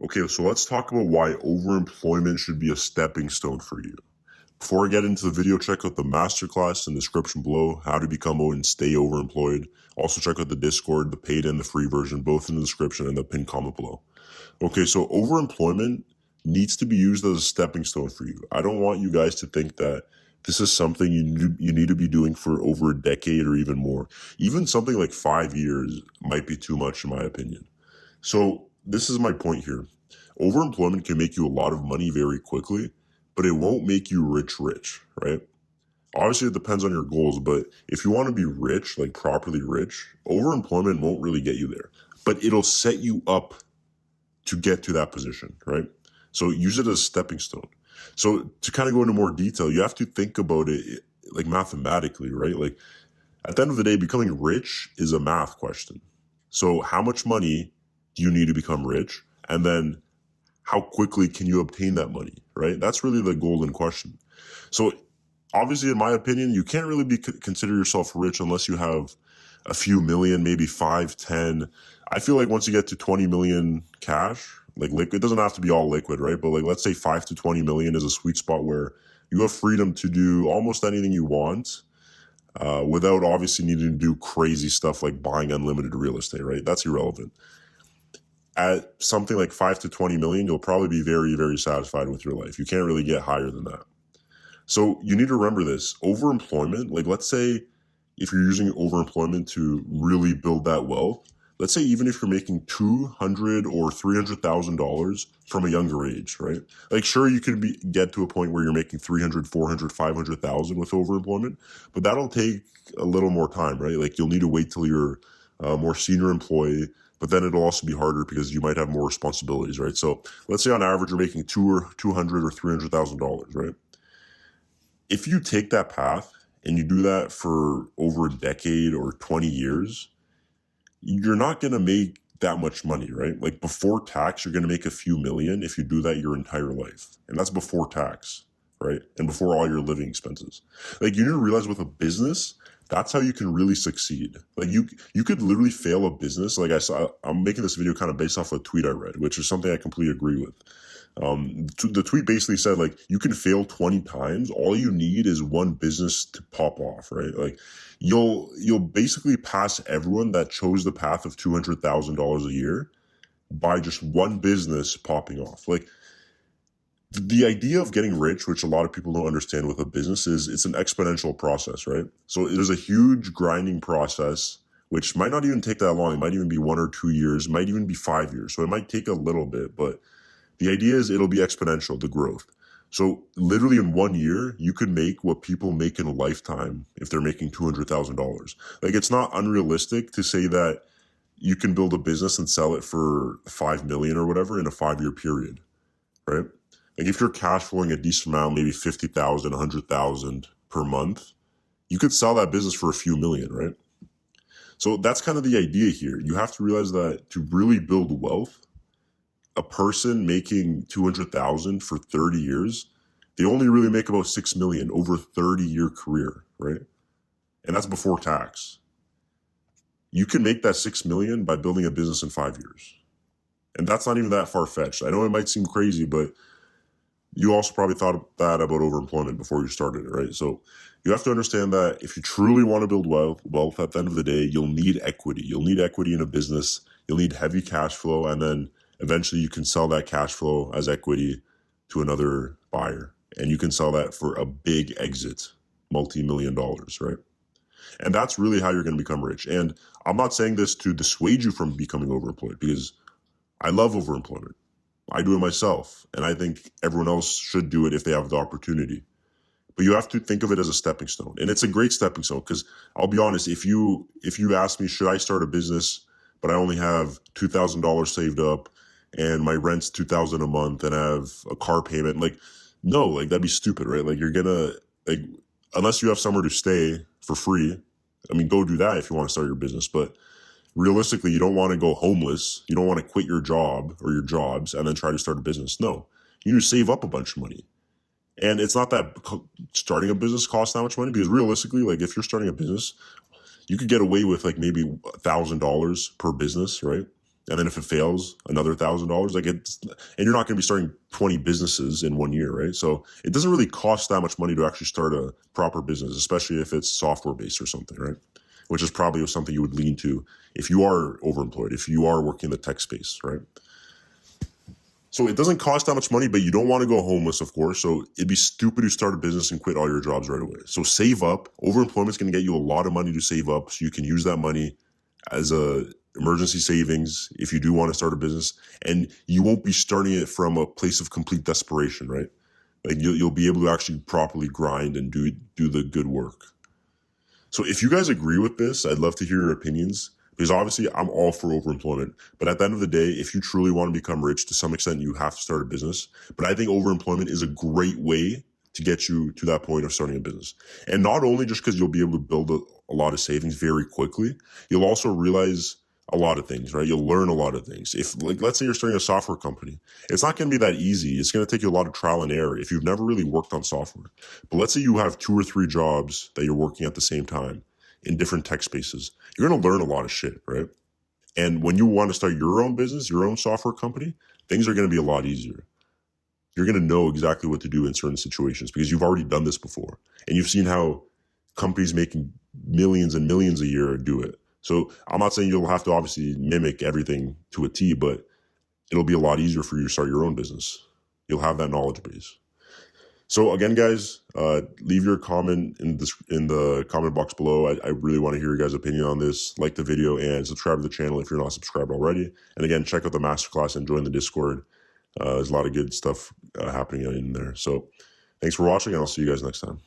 Okay, so let's talk about why overemployment should be a stepping stone for you. Before I get into the video, check out the masterclass in the description below, how to become and stay overemployed. Also check out the Discord, the paid and the free version, both in the description and the pinned comment below. Okay, so overemployment needs to be used as a stepping stone for you. I don't want you guys to think that this is something you need to be doing for over a decade or even more. Even something like 5 years might be too much in my opinion. So this is my point here. Overemployment can make you a lot of money very quickly, but it won't make you rich, right? Obviously, it depends on your goals, but if you want to be rich, like properly rich, overemployment won't really get you there, but it'll set you up to get to that position, right? So use it as a stepping stone. So to kind of go into more detail, you have to think about it like mathematically, right? Like at the end of the day, becoming rich is a math question. So how much money do you need to become rich? And then how quickly can you obtain that money, right? That's really the golden question. So obviously, in my opinion, you can't really consider yourself rich unless you have a few million, maybe 5, 10. I feel like once you get to 20 million cash, like liquid, it doesn't have to be all liquid, right? But like, let's say 5 to 20 million is a sweet spot where you have freedom to do almost anything you want without obviously needing to do crazy stuff like buying unlimited real estate, right? That's irrelevant. At something like 5 to 20 million, you'll probably be very, very satisfied with your life. You can't really get higher than that. So you need to remember this. Overemployment, like let's say if you're using overemployment to really build that wealth, let's say even if you're making $200,000 or $300,000 from a younger age, right? Like sure, you could get to a point where you're making 300, 400, 500,000 with overemployment, but that'll take a little more time, right? Like you'll need to wait till you're a more senior employee, but then it'll also be harder because you might have more responsibilities, right? So let's say on average you're making $200,000 or $300,000, right? If you take that path and you do that for over a decade or 20 years, you're not going to make that much money, right? Like before tax, you're going to make a few million if you do that your entire life. And that's before tax, right? And before all your living expenses. Like you need to realize with a business, that's how you can really succeed. Like you could literally fail a business. Like I'm making this video kind of based off a tweet I read, which is something I completely agree with. The tweet basically said like you can fail 20 times. All you need is one business to pop off, right? Like you'll basically pass everyone that chose the path of $200,000 a year by just one business popping off. Like the idea of getting rich, which a lot of people don't understand with a business, is it's an exponential process, right? So there's a huge grinding process, which might not even take that long. It might even be 1 or 2 years, it might even be 5 years. So it might take a little bit, but the idea is it'll be exponential, the growth. So literally in 1 year, you could make what people make in a lifetime if they're making $200,000. Like it's not unrealistic to say that you can build a business and sell it for 5 million or whatever in a 5-year period, right? Like if you're cash flowing a decent amount, maybe 50,000, 100,000 per month, you could sell that business for a few million, right? So that's kind of the idea here. You have to realize that to really build wealth, a person making 200,000 for 30 years, they only really make about 6 million over a 30-year career, right? And that's before tax. You can make that 6 million by building a business in 5 years. And that's not even that far-fetched. I know it might seem crazy, but you also probably thought that about overemployment before you started it, right? So you have to understand that if you truly want to build wealth at the end of the day, you'll need equity. You'll need equity in a business. You'll need heavy cash flow, and then eventually you can sell that cash flow as equity to another buyer. And you can sell that for a big exit, multi-million dollars, right? And that's really how you're going to become rich. And I'm not saying this to dissuade you from becoming overemployed, because I love overemployment. I do it myself, and I think everyone else should do it if they have the opportunity. But you have to think of it as a stepping stone, and it's a great stepping stone. Because I'll be honest, if you ask me, should I start a business, but I only have $2,000 saved up, and my rent's $2,000 a month, and I have a car payment, like no, like that'd be stupid, right? Like you're gonna like unless you have somewhere to stay for free. I mean, go do that if you want to start your business, but realistically, you don't want to go homeless. You don't want to quit your job or your jobs and then try to start a business. No, you need to save up a bunch of money. And it's not that starting a business costs that much money, because realistically, like if you're starting a business, you could get away with like maybe $1,000 per business, right? And then if it fails, another $1,000. Like it's, and you're not going to be starting 20 businesses in 1 year, right? So it doesn't really cost that much money to actually start a proper business, especially if it's software based or something, right? Which is probably something you would lean to if you are overemployed, if you are working in the tech space, right? So it doesn't cost that much money, but you don't want to go homeless, of course. So it'd be stupid to start a business and quit all your jobs right away. So save up. Overemployment is going to get you a lot of money to save up, so you can use that money as a emergency savings if you do want to start a business, and you won't be starting it from a place of complete desperation, right? Like you'll be able to actually properly grind and do the good work. So if you guys agree with this, I'd love to hear your opinions, because obviously I'm all for overemployment. But at the end of the day, if you truly want to become rich, to some extent, you have to start a business. But I think overemployment is a great way to get you to that point of starting a business. And not only just because you'll be able to build a lot of savings very quickly, you'll also realize a lot of things, right? You'll learn a lot of things. If, like, let's say you're starting a software company, it's not going to be that easy. It's going to take you a lot of trial and error if you've never really worked on software. But let's say you have 2 or 3 jobs that you're working at the same time in different tech spaces. You're going to learn a lot of shit, right? And when you want to start your own business, your own software company, things are going to be a lot easier. You're going to know exactly what to do in certain situations because you've already done this before. And you've seen how companies making millions and millions a year do it. So I'm not saying you'll have to obviously mimic everything to a T, but it'll be a lot easier for you to start your own business. You'll have that knowledge base. So again, guys, leave your comment in the comment box below. I really want to hear your guys' opinion on this. Like the video and subscribe to the channel if you're not subscribed already. And again, check out the masterclass and join the Discord. There's a lot of good stuff happening in there. So thanks for watching, and I'll see you guys next time.